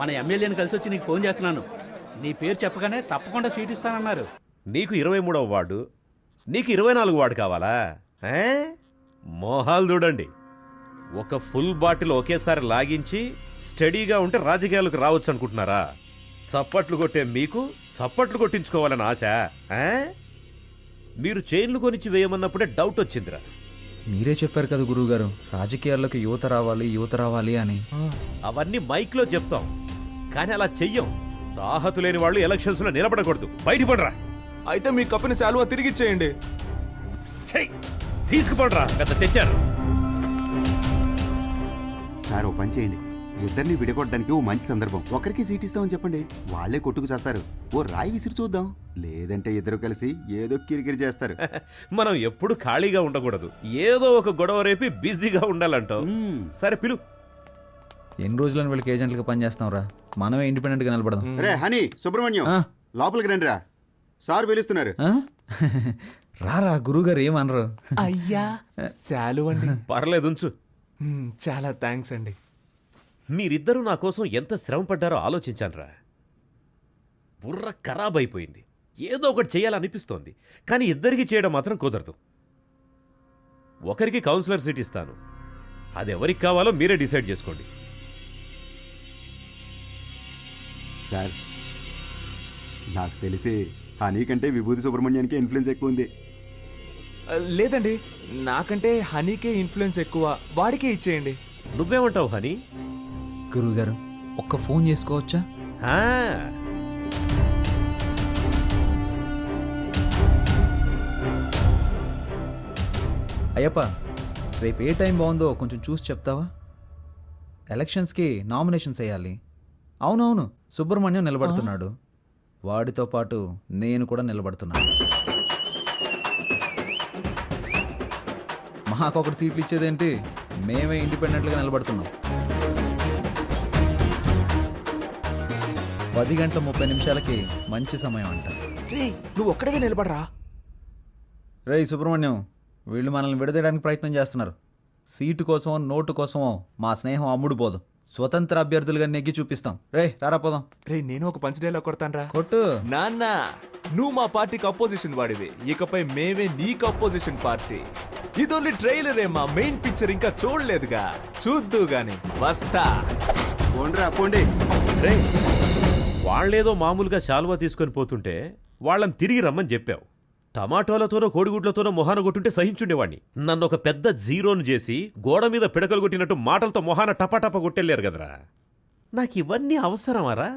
మన ఎమ్మెల్యేని కలిసి వచ్చి నీకు ఫోన్ చేస్తున్నాను. నీ పేరు చెప్పగానే తప్పకుండా సీట్ ఇస్తానన్నారు. నీకు 23వ వార్డు, నీకు 24 వార్డు కావాలా? మోహాలు చూడండి. ఒక ఫుల్ బాటిల్ ఒకేసారి లాగించి స్టడీగా ఉంటే రాజకీయాలకు రావచ్చు అనుకుంటున్నారా? చప్పట్లు కొట్టే మీకు చప్పట్లు కొట్టించుకోవాలని ఆశ? మీరు చైన్లు కొనిచ్చి వేయమన్నప్పుడే డౌట్ వచ్చిందిరా. మీరే చెప్పారు కదా గురువుగారు, రాజకీయాల్లోకి యువత రావాలి అని. అవన్నీ మైక్లో చెప్తాం, కానీ అలా చెయ్యం. తాహతు లేని వాళ్ళు ఎలక్షన్స్ లో నిలబడకూడదు. బయటపడరా. అయితే మీ కప్పిన శాలువా తిరిగిచ్చేయండి. తీసుకుపడరా, పెద్ద తెచ్చారు. సార్ ఓ పని చేయండి, ఇద్దరిని విడగొట్టడానికి ఓ మంచి సందర్భం. ఒకరికి సీట్ ఇస్తామని చెప్పండి, వాళ్లే కొట్టుకు చేస్తారు. ఓ రాయి విసిరి చూద్దాం, లేదంటే ఇద్దరు కలిసి ఏదో కిరికిరి చేస్తారు. మనం ఎప్పుడు ఖాళీగా ఉండకూడదు, ఏదో ఒక గొడవ రేపి బిజీగా ఉండాలంటావు. సరే పిలు. ఎన్ని రోజులని వీళ్ళకి ఏజెంట్లుగా పనిచేస్తాం రా, మనమే ఇండిపెండెంట్ గా నిలబడదాం. రే హనీ, సుబ్రహ్మణ్యం లోపలికి రండి రా, సార్ పిలుస్తున్నారు. రారా, గురువుగారు ఏమనరు. అయ్యా శాలువండి. పర్లేదు ఉంచు. చాలా థ్యాంక్స్ అండి. మీరిద్దరూ నా కోసం ఎంత శ్రమ పడ్డారో ఆలోచించానురా. బుర్ర ఖరాబ్ అయిపోయింది. ఏదో ఒకటి చేయాలనిపిస్తోంది, కానీ ఇద్దరికి చేయడం మాత్రం కుదరదు. ఒకరికి కౌన్సిలర్ సీట్ ఇస్తాను, అది ఎవరికి కావాలో మీరే డిసైడ్ చేసుకోండి. సార్ నాకు తెలిసి హనీ కంటే విభూతి సుబ్రహ్మణ్యానికి ఇన్ఫ్లుయెన్స్ ఎక్కువ ఉంది. లేదండి, నాకంటే హనీకే ఇన్ఫ్లుయెన్స్ ఎక్కువ, వాడికే ఇచ్చేయండి. నువ్వేమంటావు హనీ? గురువుగారు ఒక్క ఫోన్ చేసుకోవచ్చా? అయ్యప్ప, రేపు ఏ టైం బాగుందో కొంచెం చూసి చెప్తావా? ఎలక్షన్స్కి నామినేషన్స్ వేయాలి. అవునవును, సుబ్రహ్మణ్యం నిలబడుతున్నాడు, వాడితో పాటు నేను కూడా నిలబడుతున్నాను. మాకొకటి సీట్లు ఇచ్చేదేంటి, మేమే ఇండిపెండెంట్గా నిలబడుతున్నాం. 10:30 మంచి సమయం అంట. రే నువ్వు ఒక్కడిగా నిలబడరా. రేయ్ సుబ్రహ్మణ్యం, వీళ్ళు మనల్ని విడదీయడానికి ప్రయత్నం చేస్తున్నారు. సీటు కోసమో నోటు కోసమో మా స్నేహం అమ్ముడు పోదు. స్వతంత్ర అభ్యర్థులుగా నెగ్గి చూపిస్తాం. రే రారా పోదాం. రే నేను ఒక పంచ్ డైలాగ్ కొడతానరా. కొట్టు. నాన్న, నువ్వు మా పార్టీకి అపోజిషన్ వాడివి, ఇకపై మేమే నీకు అపోజిషన్ పార్టీ. ఇది ఓన్లీ ట్రైలరే, మా మెయిన్ పిక్చర్ ఇంకా చూడలేదుగా, చూద్దు గాని. వస్తా. పోండ్రా పోండి. వాళ్లేదో మామూలుగా శాలువా తీసుకొని పోతుంటే వాళ్ళని తిరిగి రమ్మని చెప్పావు. టమాటోలతోనో కోడిగుడ్లతోనో మొహాన కొట్టుంటే సహించుండేవాణ్ణి. నన్ను ఒక పెద్ద జీరోను చేసి గోడ మీద పిడకలు కొట్టినట్టు మాటలతో మొహాన టపాటప కొట్టెళ్ళారు కదరా. నాకు ఇవన్నీ అవసరమారా?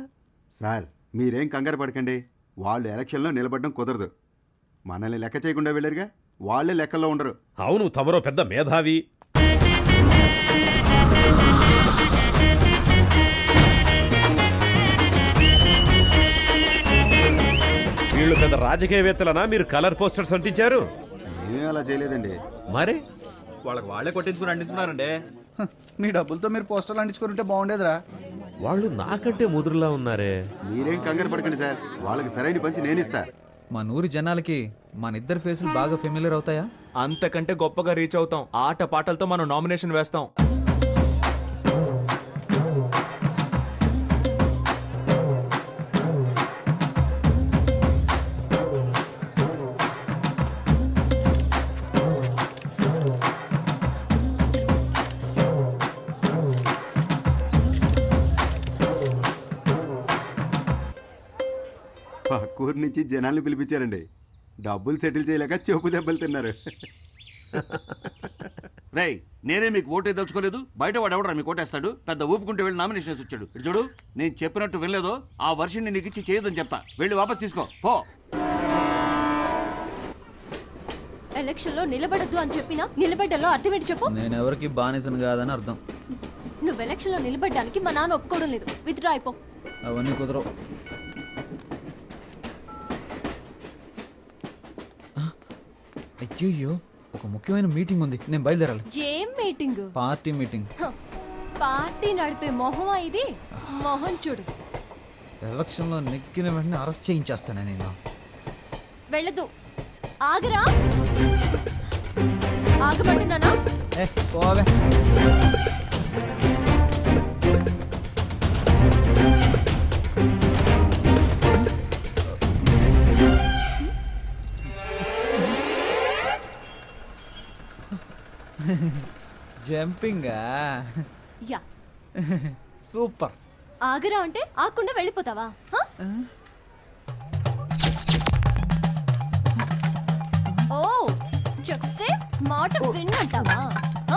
సార్ మీరేం కంగారు పడకండి, వాళ్ళు ఎలక్షన్లో నిలబడడం కుదరదు. మనల్ని లెక్క చేయకుండా వెళ్ళారుగా, వాళ్ళే లెక్కల్లో ఉండరు. అవును, తమరో పెద్ద మేధావి. వీళ్ళు పెద్ద రాజకీయవేత్తలనా మీరు కలర్ పోస్టర్స్ అంటించారు? ఏం అలా చేయలేదండి. మరి వాళ్ళకి వాళ్ళే కొట్టించుకుని అంటిస్తున్నారండి. మీ డబ్బులతో మీరు పోస్టర్లు అంటించుకుంటే బాగుండేదిరా. వాళ్ళు నాకంటే ముదురులా ఉన్నారే. మీరేం కంగారు పడకండి సార్, వాళ్ళకి సరైన పంచి నేనిస్తా. మా నూరి జనాలకి మనిద్దరి ఫేసులు బాగా ఫెమిలియర్ అవుతాయా? అంతకంటే గొప్పగా రీచ్ అవుతాం. ఆట పాటలతో మనం నామినేషన్ వేస్తాం. పక్కూరు నుంచి జనాల్ని పిలిపించారండి, డబ్బులు సెటిల్ చేయలేక చెప్పు దెబ్బలు తిన్నారు. రేయ్, నేనే మీకు ఓటే దలుచుకోలేదు, బయట వాడు ఎవడరా మీకు ఓటేస్తాడు? పెద్ద ఊపుకుంటే వెళ్ళి నామినేషన్ వచ్చాడు. ఇటు చూడు, నేను చెప్పినట్టు వెళ్ళలేదో ఆ వర్షన్ని నీకు ఇచ్చి చేయదని చెప్తా. వెళ్ళి వాపస్ తీసుకో పో. ఎలక్షన్ లో నిలబడద్దు అని చెప్పినా నిలబడ్డలో అర్థం ఏంటి చెప్పు? నేను ఎవరికి బానిసను కాదని అర్థం. నువ్వు ఎలక్షన్ లో నిలబడ్డానికి మా నాన్న ఒప్పుకోవడం లేదు. విత్డ్రా అయిపో. అవన్నీ కుదరవు. అయ్యో, ఒక ముఖ్యమైన మీటింగ్ ఉంది, నేను బయలుదేరాలి. ఏం మీటింగ్? Party meeting. పార్టీ నడిపే మొహమా ఇది? మొహం చూడు. ఎలక్షన్లో నెక్కిన వెంటనే అరెస్ట్ చేయించేస్తాను నేను. వెళ్ళదు. ఆగరా, ఆగమంటున్నానా? పోవే. జంపింగా యా. సూపర్. ఆగరా అంటే ఆకుండా వెళ్ళిపోతావా? హ? ఓ చెప్తే మాట విన్నంటావా? హ?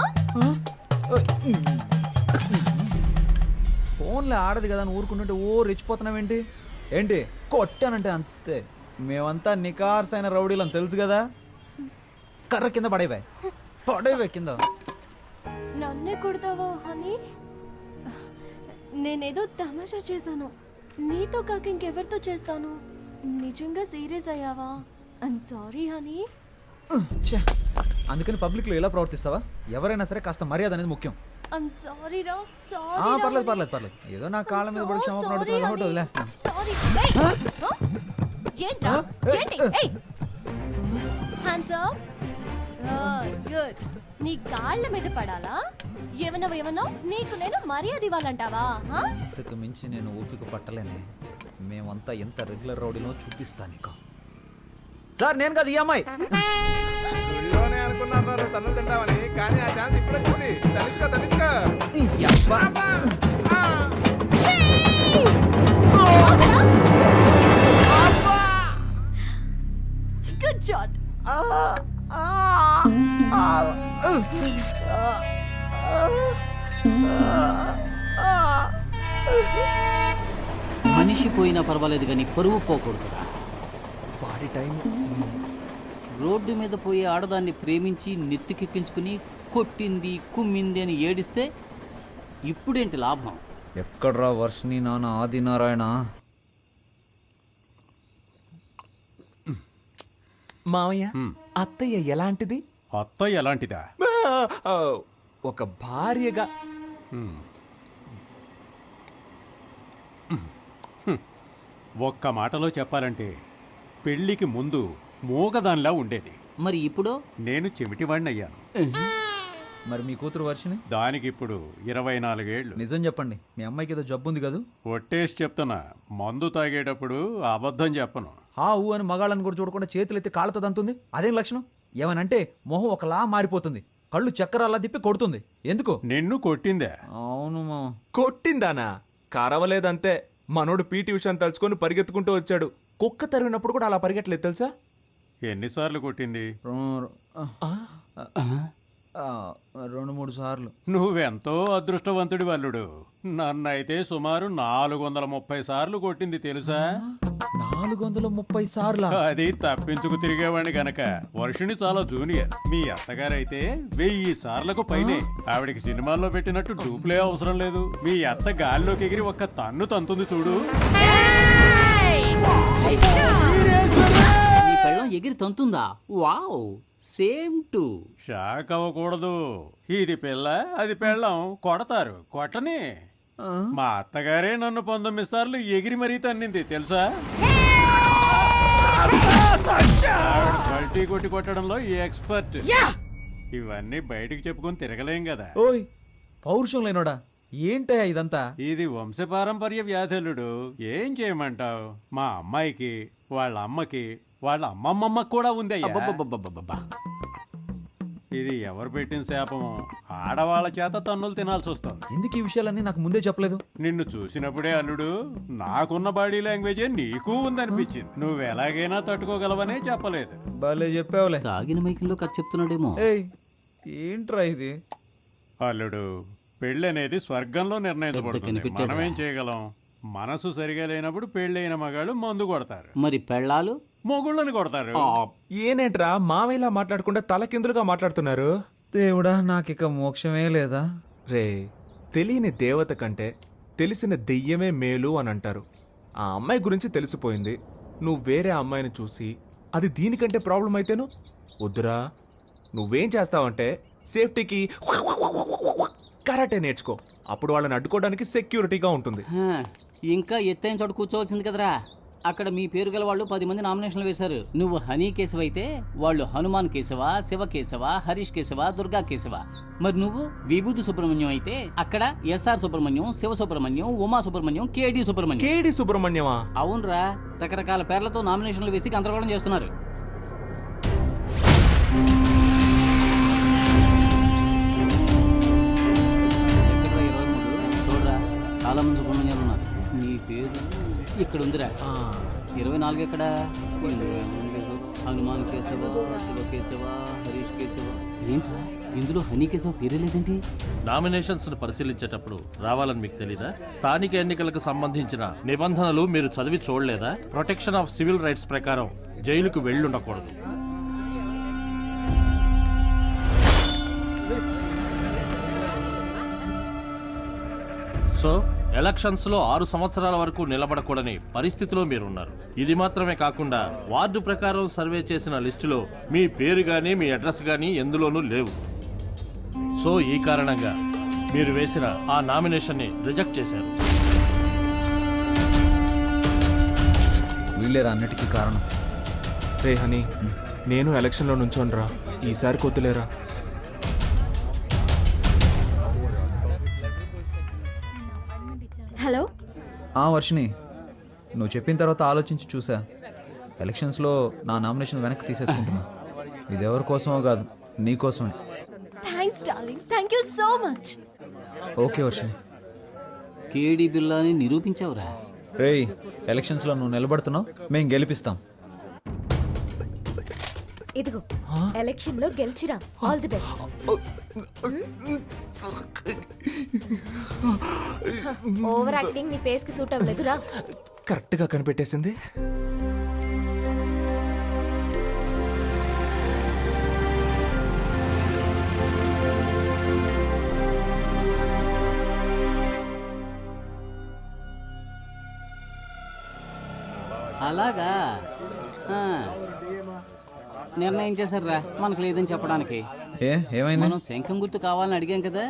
ఫోన్లో ఆడదు కదా అని ఊరుకుంటుంటే ఓ రెచ్చిపోతున్నావేంటి? ఏంటి కొట్టానంటే అంతే. మేమంతా నికార్సైన రౌడీలం తెలుసు కదా. కర్ర కింద పడేవే కింద. నన్నే కొడతావా హనీ? నేనేదో తమాషా చేశాను. నీతో కాక ఇంకెవరితో చేస్తాను? నిజంగా సీరియస్ అయ్యావా? I'm sorry honey. ఛే, అందుకని పబ్లిక్లో ఎలా ప్రవర్తిస్తావా? ఎవరైనా సరే కాస్త మర్యాద అనేది ముఖ్యం. ఐమ్ సారీ రా. పర్లేదు. ఏదో నా కాళ్ళ మీద పడి క్షమాపణ అడుగుతున్నా కాబట్టి వదిలేస్తాను. సారీ. ఏంట్రా? ఏంటి? ఏయ్ హ్యాండ్స్ అప్. గుడ్. నీ కాళ్ళ మీద పడాలా? ఏమన్నావు? నీకు నేను మర్యాద ఇవ్వాలంటావా? ఇంతకు మించి నేను ఓపిక పట్టలేనే. మేమంతా ఎంత రెగ్యులర్ రౌడీలో చూపిస్తా నీకు. సార్ నేను కదా ఈ అమ్మాయి. అనుకున్నారు తను తింటామని, కానీ ఆ ఛాన్స్ ఇప్పుడు వచ్చింది. తనిచ్చుకో. ఈ అబ్బా. Good shot. మనిషి పోయినా పర్వాలేదు కానీ పరువు పోకూడదురా. వాడి టైం. రోడ్డు మీద పోయే ఆడదాన్ని ప్రేమించి నెత్తికెక్కించుకుని కొట్టింది కుమ్మింది అని ఏడిస్తే ఇప్పుడేంటి లాభం? ఎక్కడ్రా వర్షిని నాన్న ఆదినారాయణ? మామయ్య, అత్తయ్య ఎలాంటిది? అత్తయ్య ఎలాంటిదా? ఒక భార్యగా. ఒక్క మాటలో చెప్పాలంటే పెళ్లికి ముందు మూగదానిలా ఉండేది. మరి ఇప్పుడు నేను చెమిటివాణ్ణయ్యాను. మరి మీ కూతురు వర్షిని? దానికి ఇప్పుడు 24 ఏళ్ళు. నిజం చెప్పండి, మీ అమ్మాయికి ఏదో జబ్బు ఉంది కదా? ఒట్టేసి చెప్తున్నా, మందు తాగేటప్పుడు అబద్ధం చెప్పను. ఊ అని మగాళ్ళని కూడా చూడకుండా చేతులు ఎత్తి కాళ్ళతో దంతుంది. అదేం లక్షణం? ఏమనంటే మొహం ఒకలా మారిపోతుంది, కళ్ళు చక్రాలా తిప్పి కొడుతుంది. ఎందుకు? నిన్ను కొట్టిందే? అవును మామ. కొట్టిందానా? కరవలేదంతే. మనోడు పీటీ ఉషాని తలుచుకొని పరిగెత్తుకుంటూ వచ్చాడు. కుక్క తరిగినప్పుడు కూడా అలా పరిగెట్టలేదు తెలుసా? ఎన్నిసార్లు కొట్టింది? 2-3 సార్లు. నువ్వెంతో అదృష్టవంతుడి వల్లుడు. నన్నైతే సుమారు 430 సార్లు కొట్టింది తెలుసా? 430 సార్లు? అది తప్పించుకు తిరిగేవాడిని గనక. వర్షిని చాలా జూనియర్. మీ అత్తగారైతే 1000 సార్లకు పైనే. ఆవిడికి సినిమాల్లో పెట్టినట్టు డూప్లే అవసరం లేదు. మీ అత్త గాల్లోకి ఎగిరి ఒక్క తన్ను తంతుంది చూడు. నీ పెళ్ళం ఎగిరి తంతుందా? Wow, same to. షాక్ అవ్వకూడదు. ఇది పిల్ల, అది పెళ్ళం. కొడతారు, కొట్టని. మా అత్తగారే నన్ను 19 సార్లు ఎగిరి మరీ తన్నింది తెలుసా? బల్టీ కొట్టి కొట్టడంలో ఎక్స్పర్ట్. ఇవన్నీ బయటికి చెప్పుకొని తిరగలేం కదా. ఓయ్ పౌరుషం లేనోడా, ఏంటయ్యా ఇదంతా? ఇది వంశపారంపర్య వ్యాధులుడు. ఏం చేయమంటావు? మా అమ్మాయికి, వాళ్ళ అమ్మకి, వాళ్ళ అమ్మమ్మమ్మకి కూడా ఉంది అయ్యా. అబ్బబ్బబ్బబ్బబ్బబ్బా. ఇది ఎవరు పెట్టిన శాపమో ఆడవాళ్ళ చేత తన్నులు తినాల్సి వస్తుంది. ఎందుకు ఈ విషయాలన్నీ నాకు ముందే చెప్పలేదు? నిన్ను చూసినప్పుడే అల్లుడు, నాకున్న బాడీ లాంగ్వేజే నీకు ఉందనిపించింది. నువ్వు ఎలాగైనా తట్టుకోగలవనే చెప్పలేదు. భలే చెప్పావులే. తాగిన మైకంలో కథ చెప్తున్నాడేమో. ఏయ్ ఏంట్రా ఇది? అల్లుడు, పెళ్ళి అనేది స్వర్గంలో నిర్ణయించబడుతుంది. కనిపెట్టాడా? మనమేం చేయగలం? మనసు సరిగా లేనప్పుడు పెళ్ళైన మగాళ్ళు మందు కొడతారు, మరి పెళ్ళాలు మొగుళ్ళని కొడతారు. ఏనేంట్రా మామయ్యలా మాట్లాడకుండా తలకిందులుగా మాట్లాడుతున్నారు? దేవుడా, నాకిక మోక్షమే లేదా? రే, తెలియని దేవత కంటే తెలిసిన దెయ్యమే మేలు అని అంటారు. ఆ అమ్మాయి గురించి తెలిసిపోయింది. నువ్వు వేరే అమ్మాయిని చూసి అది దీనికంటే ప్రాబ్లం అయితేను వద్దురా. నువ్వేం చేస్తావంటే సేఫ్టీకి కరాటే నేర్చుకో. అప్పుడు వాళ్ళని అడ్డుకోవడానికి సెక్యూరిటీగా ఉంటుంది. హా, ఇంకా ఎత్తైన చోట కూర్చోవలసింది కదరా. అక్కడ మీ పేరు గల వాళ్ళు 10 మంది నామినేషన్లు వేశారు. నువ్వు హనీ కేశవ అయితే వాళ్ళు హనుమాన్ కేశవ, శివ కేశవ, హరీష్ కేశవ, దుర్గా కేశవ. మరి నువ్వు విభూతి సుబ్రహ్మణ్యం అయితే అక్కడ ఎస్ఆర్ సుబ్రహ్మణ్యం, శివ సుబ్రహ్మణ్యం, ఉమా సుబ్రహ్మణ్యం, కేడి సుబ్రహ్మణ్యం. కేడి సుబ్రహ్మణ్యమా? అవునరా, రకరకాల పేర్లతో నామినేషన్లు వేసి గందరగోళం చేస్తున్నారు. చాలా మంది సుబ్రహ్మణ్యాలు ఉన్నారు. నీ పేరు ఇక్కడ ఉందిరా. 24 ఎక్కడ? హనుమాన్ కేశవ, శివ కేశవ, హరీష్ కేశవ. ఏంట్రా ఇందులో హనీ కేశవ పేరే లేదేంటి? నామినేషన్స్ ను పరిశీలించేటప్పుడు రావాలని మీకు తెలీదా? స్థానిక ఎన్నికలకు సంబంధించిన నిబంధనలు మీరు చదివి చూడలేదా? ప్రొటెక్షన్ ఆఫ్ సివిల్ రైట్స్ ప్రకారం జైలుకు వెళ్ళుండకూడదు. సో ఎలక్షన్స్ లో 6 సంవత్సరాల వరకు నిలబడకూడని పరిస్థితిలో మీరున్నారు. ఇది మాత్రమే కాకుండా వార్డు ప్రకారం సర్వే చేసిన లిస్టులో మీ పేరు గానీ మీ అడ్రస్ గానీ ఎందులోనూ లేవు. సో ఈ కారణంగా మీరు వేసిన ఆ నామినేషన్ ని రిజెక్ట్ చేశారు. వీళ్ళేరా అన్నిటికీ కారణం. రే హనీ, నేను ఎలక్షన్లో నుంచోనరా, ఈసారి కొద్దులేరా. హలో. వర్షిని, నువ్వు చెప్పిన తర్వాత ఆలోచించి చూసా. ఎలక్షన్స్లో నా నామినేషన్ వెనక్కి తీసేసుకుంటున్నా. ఇది ఎవరి కోసమో కాదు, నీ కోసమే. Thanks darling, thank you so much. Okay Varshini. కేడీ బిల్లాని నిరూపించావురా. రేయ్, ఎలక్షన్స్లో నువ్వు నిలబడుతున్నావు, మేము గెలిపిస్తాం. ఇదిగో ఎలక్షన్ లో గెలిచిరా. All the best. Over acting నీ ఫేస్ కి సూట్ అవ్వలేదురా. కరెక్ట్గా కనిపెట్టేసింది. అలాగా నిర్ణయం చేశారా మనకు లేదని చెప్పడానికి. ఏమైంది? మనం శంఖం గుర్తు కావాలని అడిగాం కదా.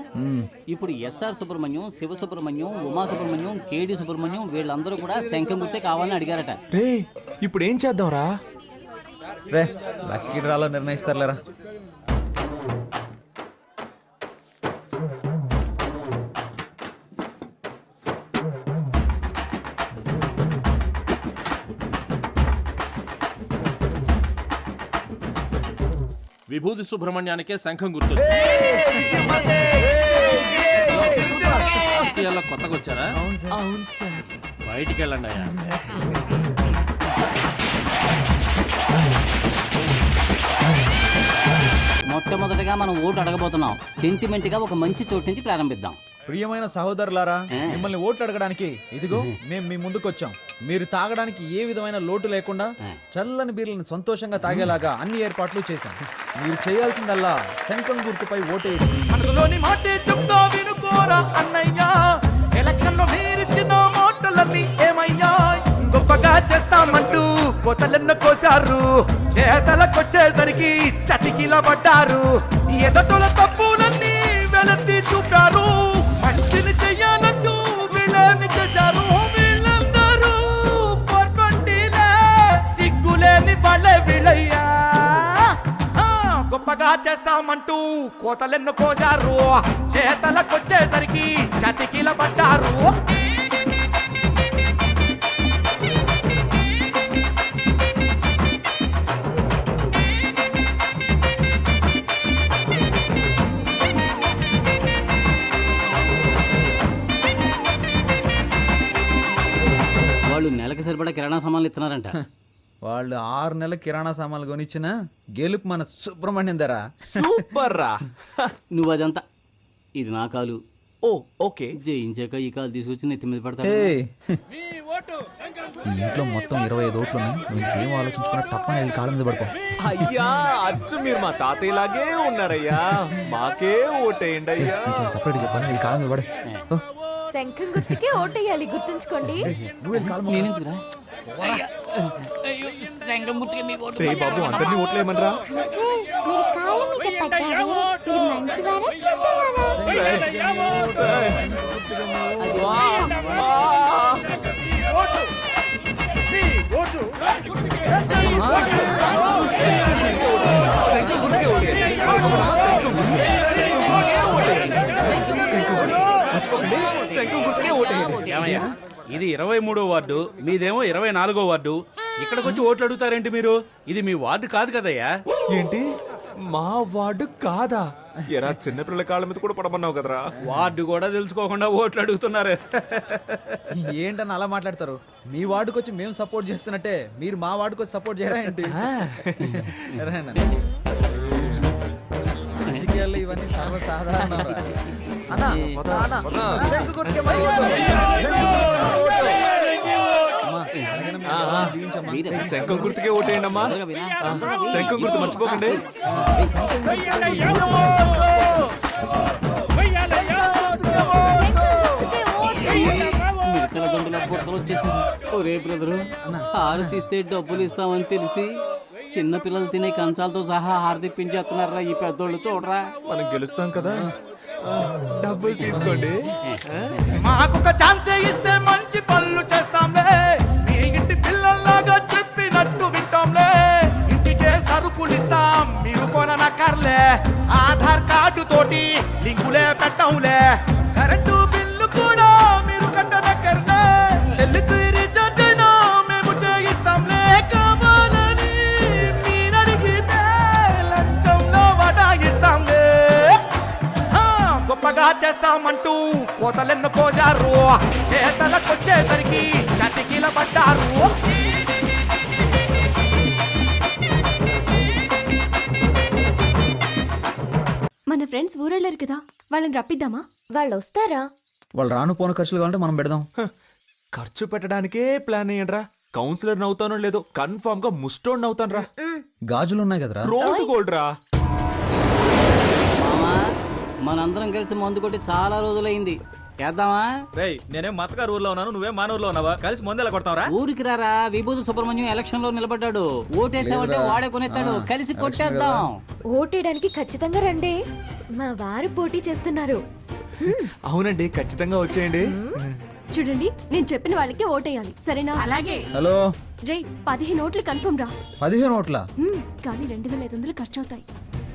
ఇప్పుడు ఎస్ఆర్ సుబ్రహ్మణ్యం, శివ సుబ్రహ్మణ్యం, ఉమా సుబ్రహ్మణ్యం, కేడి సుబ్రహ్మణ్యం వీళ్ళందరూ కూడా శంఖం గుర్తే కావాలని అడిగారట. రే ఇప్పుడు ఏం చేద్దాంరా? రే లక్కీ డ్రాలో నిర్ణయిస్తారులేరా. విభూతి సుబ్రహ్మణ్యానికే శంఖం గుర్తు. కొత్తగా వచ్చారా? అవును సార్. బయటికి వెళ్ళండి అయ్యా. మొట్టమొదటిగా మనం ఓటు అడగబోతున్నాం. సెంటిమెంట్ గా ఒక మంచి చోటు నుంచి ప్రారంభిద్దాం. ప్రియమైన సహోదరులారా, మిమ్మల్ని ఓట్లు అడగడానికి ఇదిగో మేము మీ ముందుకు వచ్చాం. మీరు తాగడానికి ఏ విధమైన లోటు లేకుండా చల్లని బీర్లను సంతోషంగా తాగేలాగా అన్ని ఏర్పాట్లు చేశాం. మీరు చేయాల్సిందల్లా శంఖం గుర్తుపై ఓటేయండి. మనసులోని మాటే చెప్తా వినుకోరా అన్నయ్యా. ఎలక్షన్ లో మీరిచ్చిన మాటలన్నీ ఏమయ్యా? గొప్పగా చేస్తామంటూ కోతలెన్నో కోసారు, చేతలకొచ్చేసరికి చతికిల పడ్డారు. ఎదటల తప్పులన్నీ వెలత్తి చూపారు, మంచిని చెయ్యాలంటూ వీళ్ళని చేశారు. వీళ్ళందరూ 420లే, సిగ్గులేని వాళ్ళే వీళ్ళయ్యా. గొప్పగా చేస్తామంటూ కోతలెన్నో కోసారు, చేతలకొచ్చేసరికి చతికిల పడ్డారు. వాళ్ళు నెలకు సరిపడా కిరాణా సామాన్లు ఇస్తున్నారంట. వాళ్ళు 6 నెలల కిరాణా సామాన్లు కొనిచ్చిన గెలుపు మన సుబ్రహ్మణ్యం ధర. సూపర్ రా. నువ్వు అదంతా, ఇది నా కాలు. ఓ ఓకే. జయించాక ఈ కాలు తీసుకొచ్చి నెత్తి మీద పడతా. ఈ ఇంట్లో మొత్తం 25 ఓట్లు ఉన్నాయి. నువ్వు ఇంకేం ఆలోచించుకున్నా తప్పని వెళ్ళి కాళ్ళ మీద పడుకో. అయ్యా అచ్చు మీరు మా తాతయ్యలాగే ఉన్నారయ్యా. మాకే ఓటేయండి అయ్యా. సపరేట్ చెప్పాను, వెళ్ళి కాళ్ళ మీద పడే. శంఖం గుర్తుకే ఓటేయాలి, గుర్తుంచుకోండి. నేనెందుకురా? శంఖం గుర్తుకే మీ ఓటు. రే బాబు, అందరినీ ఓట్లేయమనరా. మీరు కాళ్ళ మీద పడ్డారు, మీరు మంచివారా చెడ్డవారా? ఏమయ్యా, ఇది 23వ వార్డు, మీదేమో 24వ వార్డు. ఇక్కడికి వచ్చి ఓట్లు అడుగుతారేంటి మీరు? ఇది మీ వార్డు కాదు కదయ్యా. ఏంటి మా వార్డు కాదా? ఎరా చిన్నపిల్లల కాళ్ళ మీద కూడా పడమన్నావు కదరా. వార్డు కూడా తెలుసుకోకుండా ఓట్లు అడుగుతున్నారు. ఏంటని అలా మాట్లాడతారు? మీ వార్డుకి వచ్చి మేము సపోర్ట్ చేస్తున్నట్టే మీరు మా వార్డుకి వచ్చి సపోర్ట్ చేయరా ఏంటి? ఎరానా? రాజకీయాల్లో ఇవన్నీ సర్వసాధారణం రా. అన్నా, అన్నా, శంకు గుర్తుకే మరి ఓటు. అమ్మా, అలాగేనమ్మా, దీవించమ్మా. శంఖం గుర్తుకే ఓటేయండి అమ్మా. శంఖం గుర్తు మర్చిపోకండి. మిడతల దండుల బుట్టలు వచ్చేసింది. ఒరే బ్రదరు, హారు తీస్తే డబ్బులు ఇస్తామని తెలిసి చిన్న పిల్లలు తినే కంచాలతో సహా హారు తెప్పించేస్తున్నారా ఈ పెద్దోళ్ళు. చూడరా, మనం గెలుస్తాం కదా. డబ్బులు తీసుకోండి. మాకొక ఛాన్స్ ఇస్తే మంచి పనులు చేస్తాంలే, మీ ఇంటి పిల్లల్లాగా చెప్పినట్టు వింటాంలే. ఇంటికే సరుకులు ఇస్తాం, మీరు కొననక్కర్లే. ఆధార్ కార్డు తోటి లింకులే పెట్టంలే. కరెంటు బిల్లు కూడా మీరు కట్టనక్కర్లే. సెల్లుకు రీఛార్జ్ అయినా మేము చేయిస్తాంలే. కావాలని మీరడిగితే లంచంలో వడాయిస్తాంలే. గొప్పగా చేస్తామంటూ కోతలెన్ను కోజారు, చేతలకొచ్చేసరికి చతికిల పడ్డారు. మన ఫ్రెండ్స్ ఊరెళ్ళారు కదా, వాళ్ళని రప్పిద్దామా? వాళ్ళు వస్తారా? వాళ్ళు రాను పోను ఖర్చులు కావాలంటే మనం పెడదాం. ఖర్చు పెట్టడానికే ప్లాన్ అయ్యండ్రా. కౌన్సిలర్ నవ్వుతానో లేదో కన్ఫర్మ్ గా ముస్టోన్ అవుతాను రా. గాజులు ఉన్నాయి కదరా. రోడ్డు గోల్డ్ రా. మామా, మనందరం కలిసి మందు కొట్టి చాలా రోజులైంది. చేద్దామా? రేయ్, నేనేం మతగారు ఊర్లో ఉన్నాను, నువ్వేం మానూరులో ఉన్నావా? కలిసి ముందెలా కొడతావరా? ఊరికి రారా, విభూతి సుబ్రహ్మణ్యం ఎలక్షన్ లో నిలబడ్డాడు. ఓటేసావంటే వాడే కొనేస్తాడు. కలిసి కొట్టేద్దాం. ఓటేయడానికి ఖచ్చితంగా రండి, మా వారు పోటీ చేస్తున్నారు. అవునండి, ఖచ్చితంగా వచ్చేయండి. చూడండి, నేను చెప్పిన వాళ్ళకి ఓటేయాలి, సరేనా? అలాగే. హలో, రే, 15 ఓట్లు కన్ఫర్మ్ రా. 15 ఓట్ల? కానీ 2500 ఖర్చు అవుతాయి.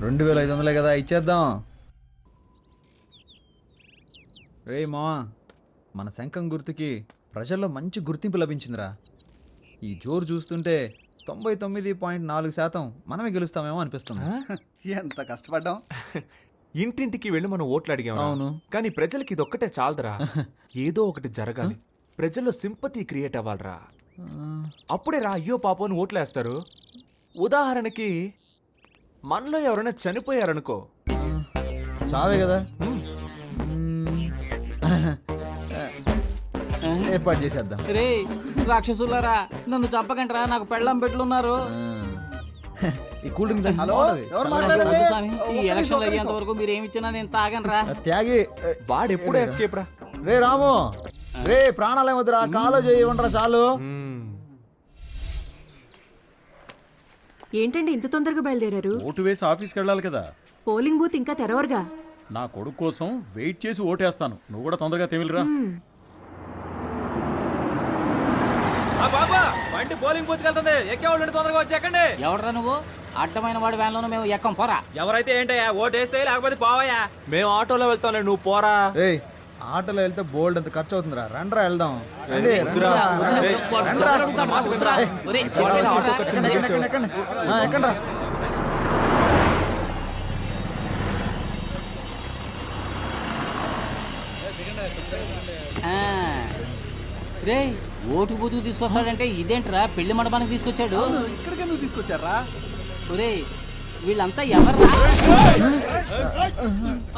2500 కదా, ఇచ్చేద్దాం. రే మావా, మన శంఖం గుర్తుకి ప్రజల్లో మంచి గుర్తింపు లభించిందిరా. ఈ జోరు చూస్తుంటే 99.4% మనమే గెలుస్తామేమో అనిపిస్తుంది. ఎంత కష్టపడ్డాం. ఇంటింటికి వెళ్ళి మనం ఓట్లు అడిగాం. అవును. కానీ ప్రజలకి ఇదొక్కటే చాలదురా. ఏదో ఒకటి జరగాలి. ప్రజల్లో సింపతి క్రియేట్ అవ్వాలరా. అప్పుడే రా అయ్యో పాపం అని ఓట్లేస్తారు. ఉదాహరణకి మనలో ఎవరైనా చనిపోయారనుకో. చావే కదా, ఏర్పాటు చేసేద్దాం. రే రాక్షసులారా, నన్ను చంపకంటరా, నాకు పెళ్ళం పెట్లున్నారు. ఈ కూల్ డ్రింక్ తాగి హలో, బాగుంటది. ఎవరు చల్లగా మాట్లాడేది? ఉంటుంది. స్వామి, ఈ ఎలక్షన్లు అయ్యేంత వరకు మీరు ఏమి ఇచ్చినా నేను తాగనరా. త్యాగి. వాడెప్పుడు ఎస్కేప్ రా. రే రాము, రే ప్రాణాలే వద్దురా, కాలో చేయి ఉండరా చాలు. ఏంటండి ఇంత తొందరగా బయలుదేరారు? ఓటు వేసి ఆఫీస్కి వెళ్ళాలి కదా. పోలింగ్ బూత్ ఇంకా తెరవరుగా. నా కొడుకు కోసం వెయిట్ చేసి ఓటేస్తాను. నువ్వు కూడా తొందరగా తెమిలిరా. బాబా, బండి పోలింగ్ బూత్కి వెళ్తుంది. ఎక్కేవాళ్ళు తొందరగా వచ్చి ఎక్కండి. ఎవడరా నువ్వు? అడ్డమైన వాడి వ్యాన్లోనూ మేము ఎక్కం, పోరా. ఎవరైతే ఏంటయ్యా, ఓటేస్తే లేకపోతే పోవయ్యా. మేము ఆటోలో వెళ్తాంలే, నువ్వు పోరా. రే ఆటోలో వెళ్తే బోల్డ్ అంత ఖర్చు అవుతుందిరా. రండ్రా వెళ్దాం. రండి, వద్దురా. రండి. రండ్రా. ఒరేయ్, ఆటో ఖర్చు ఎక్కండి, మిగిల్చావు. ఎక్కండి. ఎక్కండ్రా. రే ఓటు బూతుకు తీసుకొస్తాడంటే ఇదేంట్రా, పెళ్లి మండపానికి తీసుకొచ్చాడు. ఇక్కడికే నువ్వు తీసుకొచ్చారా? ఒరే వీళ్ళంతా ఎవర్రా?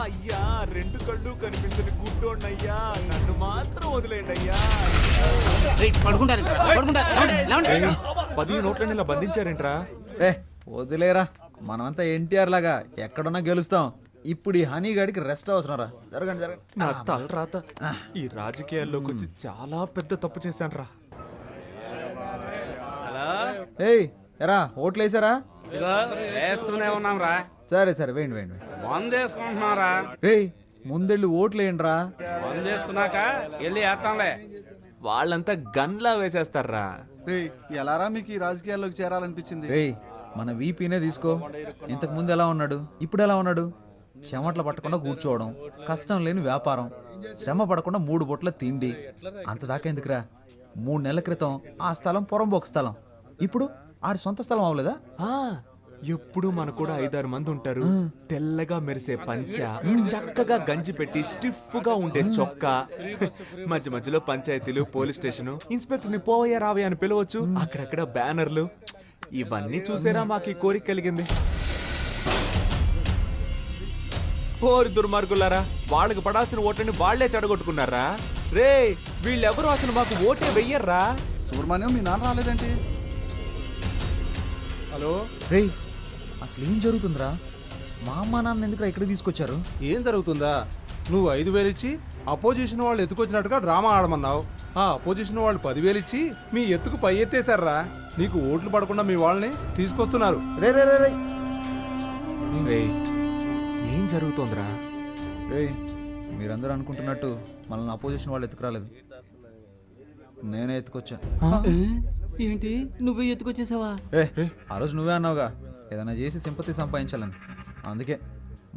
అయ్యా, రెండు కళ్ళు కనిపించని గుడ్డోన్నయ్యా, నన్ను మాత్రం వదిలేయండి అయ్యా. రేయ్, పడుకుంటారంట, పడుకుంటారు. లేవండి, లేవండి. 10 నోట్లని ఇలా బంధించారేంట్రా? రే వదిలేరా, మనమంతా ఎన్టీఆర్ లాగా ఎక్కడున్నా గెలుస్తాం. ఇప్పుడు ఈ హనీ గడికి రెస్ట్ అవసరం రా. జరగండి, జరగండి. నా తలరాత. ఈ రాజకీయాల్లోకి వచ్చి చాలా పెద్ద తప్పు చేశాను రా. ఏయ్ ఎరా, ఓట్లు వేసారా? వేస్తూనే ఉన్నాం రా. సరే సరే, వేయండి వేయండి. మందేసుకుంటున్నారా? రే ముందెళ్ళి ఓట్లు వేయండి రా. మందేసుకున్నాక వెళ్ళి వేస్తాంలే. వాళ్ళంతా గన్లా వేసేస్తారా. రేయ్, ఎలారా మీకు ఈ రాజకీయాల్లోకి చేరాలనిపించింది? రే మన వీపీనే తీసుకో. ఇంతకు ముందు ఎలా ఉన్నాడు, ఇప్పుడు ఎలా ఉన్నాడు? చెమట్లు పట్టకుండా కూర్చోవడం, కష్టం లేని వ్యాపారం, శ్రమ పడకుండా 3 బొట్ల తిండి. అంత దాకా ఎందుకురా? 3 నెలల క్రితం ఆ స్థలం పొరంబోకు స్థలం, ఇప్పుడు ఆడి సొంత స్థలం అవ్వలేదా? ఎప్పుడు మన కూడా 5-6 మంది ఉంటారు. తెల్లగా మెరిసే పంచ, చక్కగా గంజి పెట్టి స్టిఫ్ గా ఉండే చొక్కా, మధ్య మధ్యలో పంచాయతీలు, పోలీస్ స్టేషన్, ఇన్స్పెక్టర్ ని పోవయ్యా రావయ్యా అని పిలవచ్చు, అక్కడక్కడ బ్యానర్లు. ఇవన్నీ చూసేరా మాకు ఈ కోరిక కలిగింది. ఓరి దుర్మార్గులారా, వాళ్ళకి పడాల్సిన ఓట్లని వాళ్లే చెడగొట్టుకున్నారా. రే వీళ్ళెవరూ అసలు మాకు ఓటే వెయ్యర్రా. సుబ్రహ్మణ్యం మీ నాన్న రాలేదేంటి? హలో, రే అసలు ఏం జరుగుతుందిరా? మా అమ్మ నాన్న ఎందుకు ఇక్కడ తీసుకొచ్చారు? ఏం జరుగుతుందా? నువ్వు 5,000 ఇచ్చి అపోజిషన్ వాళ్ళు ఎత్తుకొచ్చినట్టుగా డ్రామా ఆడమన్నావు. ఆ అపోజిషన్ వాళ్ళు 10,000 ఇచ్చి మీ ఎత్తుకు పై ఎత్తేశారా. నీకు ఓట్లు పడకుండా మీ వాళ్ళని తీసుకొస్తున్నారు. రే రే రే రే రే ఏం జరుగుతోందిరా? రే మీరందరూ అనుకుంటున్నట్టు మనల్ని అపోజిషన్ వాళ్ళు ఎత్తుకురాలేదు, నేనే ఎత్తుకొచ్చా. ఏంటి నువ్వే ఎత్తుకొచ్చేసావా? ఆ రోజు నువ్వే అన్నావుగా ఏదైనా చేసి సింపతి సంపాదించాలని. అందుకే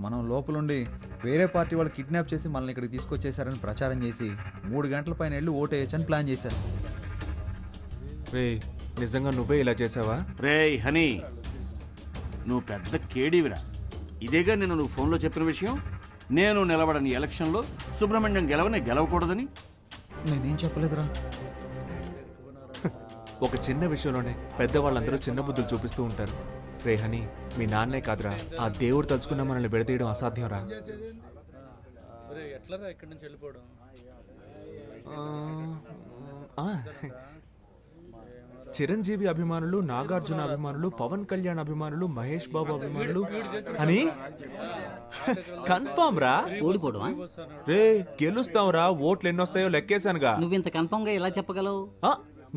మనం లోపలుండి వేరే పార్టీ వాళ్ళు కిడ్నాప్ చేసి మనల్ని ఇక్కడికి తీసుకొచ్చేసారని ప్రచారం చేసి 3 గంటల పైన వెళ్ళి ఓటు వేయచ్చని ప్లాన్ చేశారు. రే నిజంగా నువ్వే ఇలా చేసావా? రే హనీ, నువ్వు పెద్ద కేడీవిరా. ఇదేగా నేను నువ్వు ఫోన్లో చెప్పిన విషయం. నేను నిలబడని ఎలక్షన్లో సుబ్రహ్మణ్యం గెలవకూడదని. నేనేం చెప్పలేదురా. ఒక చిన్న విషయంలోనే పెద్దవాళ్ళందరూ చిన్న బుద్ధులు చూపిస్తూ ఉంటారు. రే హనీ, మీ నాన్నే కాదురా, ఆ దేవుడు తలుచుకున్న మనల్ని విడదీయడం అసాధ్యం రా. చిరంజీవి అభిమానులు, నాగార్జున అభిమానులు, పవన్ కళ్యాణ్ అభిమానులు, మహేష్ బాబు అభిమానులు అని కన్ఫర్మ్ రా. ఓడిపోవడమా? రే గెలుస్తాం రా, ఓట్లు ఎన్నొస్తాయో లెక్కేశానుగా. నువ్వింత కన్ఫర్మ్ గా ఎలా చెప్పగలవు?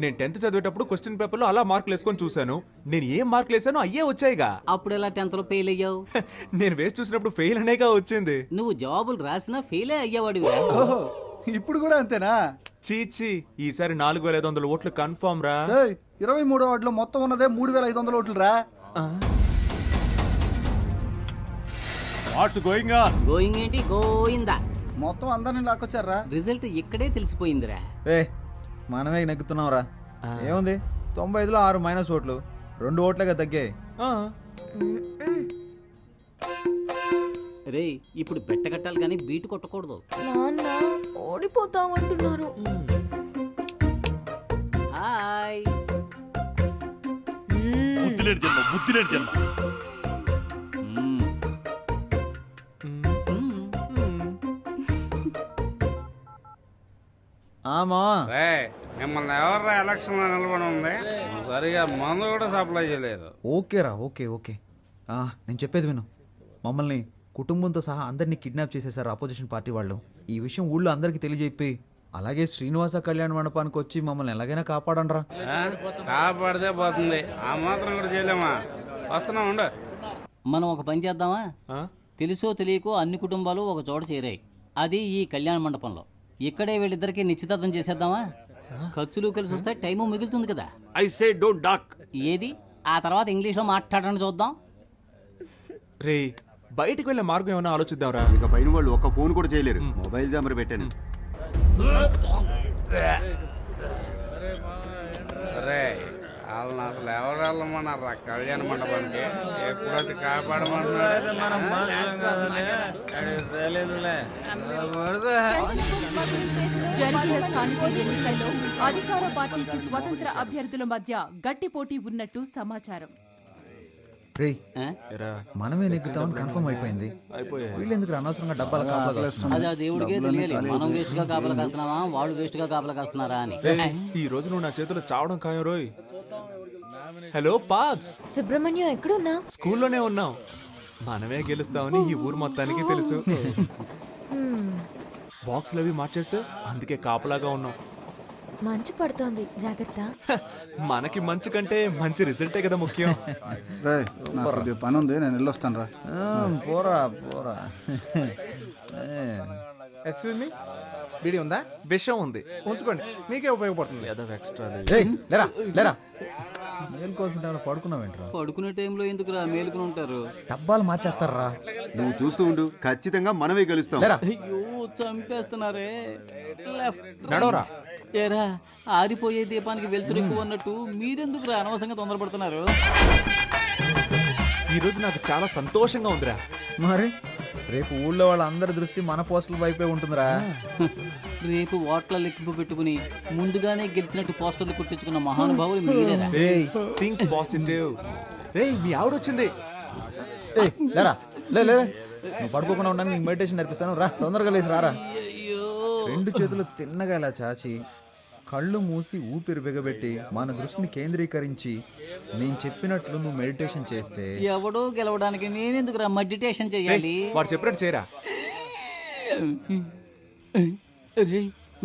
నేను 10th చదివేటప్పుడు క్వశ్చన్ పేపర్ లో అలా మార్కులు వేసుకొని చూశాను. నేను ఏం మార్కులు వేసానో అయ్యే వచ్చాయిగా. అప్పుడు ఎలా 10th లో ఫెయిల్ అయ్యావు? నేను వేసి చూసినప్పుడు ఫెయిల్ అనేగా వచ్చింది. నువ్వు జవాబులు రాసినా ఫెయిలే అయ్యేవాడివి. ఇప్పుడు కూడా అంతేనా? చీచి, ఈసారి 4,500 ఓట్లు కన్ఫర్మ్ రా. 23వ వార్డులో మొత్తం ఉన్నదే 3,500 ఓట్లు రా. గోయింగ్ ఏంటి గోయిందా? మొత్తం అందరిని లాక్కొచ్చారా. రిజల్ట్ ఇక్కడే తెలిసిపోయిందిరా. రే మనమే నెగ్గుతున్నావురా. ఏముంది 95లో 6 మైనస్ ఓట్లు, 2 ఓట్లుగా తగ్గాయి. రే ఇప్పుడు బెట్ట కట్టాలి కానీ బీటు కొట్టకూడదు. నాన్న ఓడిపోతామంటున్నారు. హాయ్. బుద్ధిలేడు జన్మ. ఆమా మిమ్మల్ని ఎవర్రా ఎలక్షన్ లో నిలబడి ఉంది? సరిగా మందు కూడా సప్లై చేయలేదు. ఓకేరా, ఓకే ఓకే. నేను చెప్పేది విను. మమ్మల్ని కుటుంబంతో సహా అందరినీ కిడ్నాప్ చేసేసారు అపోజిషన్ పార్టీ వాళ్ళు. ఈ విషయం ఊళ్ళో అందరికీ తెలియజెప్పి అలాగే శ్రీనివాస కళ్యాణ మండపానికి వచ్చి మమ్మల్ని ఎలాగైనా కాపాడండ్రా. కాపాడితే పోతుంది, ఆ మాత్రం కూడా చేయలేమా? వస్తున్నాం ఉండు. మనం ఒక పని చేద్దామా? తెలుసో తెలియకో అన్ని కుటుంబాలు ఒక చోట చేరాయి. అది ఈ కళ్యాణ మండపంలో. ఇక్కడే వీళ్ళిద్దరికి నిశ్చితార్థం చేసేద్దామా? ఖర్చులు కలిసి వస్తే టైము మిగులుతుంది కదా. I say don't talk. ఏది ఆ తర్వాత ఇంగ్లీష్లో మాట్లాడడం చూద్దాం. రే బయటికి వెళ్ళే మార్గం ఏమైనా ఆలోచిద్దాంరా. ఇక పైన వాళ్ళు ఒక్క ఫోన్ కూడా చేయలేరు. మొబైల్ జామర్ పెట్టాను. వాళ్ళని అసలు ఎవరు వెళ్ళమన్నారా కళ్యాణ మండపానికి? ఎప్పుడు వచ్చి కాపాడమంటున్నారు. జరిగిన స్థానిక ఎన్నికల్లో అధికార పార్టీకి స్వతంత్ర అభ్యర్థుల మధ్య గట్టి పోటీ ఉన్నట్టు సమాచారం. రే మనమే నెగ్గుతామని కన్ఫర్మ్ అయిపోయింది. వీళ్ళెందుకు అనవసరంగా డబ్బాలు కాపలా కాస్తున్నారు? అది ఆ దేవుడికే తెలియాలి. మనం వేస్ట్ గా కాపలా కాస్తున్నామా, వాళ్ళు వేస్ట్ గా కాపలా కాస్తున్నారా అని. ఈ రోజు నువ్వు నా చేతిలో చావడం ఖాయం రోయ్. Hello pops. సుబ్రహ్మణ్యం ఎక్కడున్నా? స్కూల్లోనే ఉన్నాం. మనమే గెలుస్తామని ఈ ఊరు మొత్తానికి తెలుసు. బాక్సులు అవి మార్చేస్తే అందుకే కాపలాగా ఉన్నాం. మంచు పడుతోంది, జాగ్రత్త. మనకి మంచు కంటే మంచి రిజల్టే కదా ముఖ్యం. పని ఉంది, నేను వెళ్ళొస్తాను రా. పోరా పోరా. బీడి ఉందా? విషయం ఉంది, ఉంచుకోండి, మీకే ఉపయోగపడుతుంది. ఎక్స్ట్రా లేరా లేరా. మేలుకోవాల్సిన టైంలో పడుకున్నావేంట్రా? పడుకునే టైంలో ఎందుకురా మేలుకుని ఉంటారు? డబ్బాలు మార్చేస్తారా? నువ్వు చూస్తూ ఉండు, ఖచ్చితంగా మనమే గెలుస్తాం. అయ్యో చంపేస్తున్నారే. నడవరా. ఏరా ఆరిపోయే దీపానికి వెళ్తురు ఎక్కువ అన్నట్టు మీరెందుకురా అనవసరంగా తొందరపడుతున్నారు? ఈ రోజు నాకు చాలా సంతోషంగా ఉందిరా. మరి రేపు ఊళ్ళో వాళ్ళందరి దృష్టి మన పోస్టుల వైపే ఉంటుందిరా. రేపు ఓట్ల లెక్కింపు పెట్టుకుని ముందుగానే గెలిచినట్టు పోస్టర్లు కుట్టించుకున్న మహానుభావులు మీరేనా? Think positive. రేయ్ మీ ఆవిడొచ్చింది. ఏయ్, లేరా లే లే, నువ్వు పడుకోకుండా ఉండడానికి నీకు మెడిటేషన్ నేర్పిస్తాను, రా తొందరగా లేచి రారా. రెండు చేతులు తిన్నగా ఇలా చాచి కళ్ళు మూసి ఊపిరి బిగబెట్టి మన దృష్టిని కేంద్రీకరించి నేను చెప్పినట్లు నువ్వు మెడిటేషన్ చేస్తే ఎవడో గెలవడానికి నేనెందుకురా మెడిటేషన్ చేయాలి? వాడు చెప్పినట్టు చేయరా.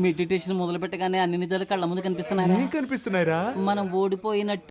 మెడిటేషన్ మొదలు పెట్టగానే అన్ని నిజాలు కళ్ళ ముందు కనిపిస్తున్నాయి. ఏం కనిపిస్తున్నాయిరా? మనం ఓడిపోయినట్టు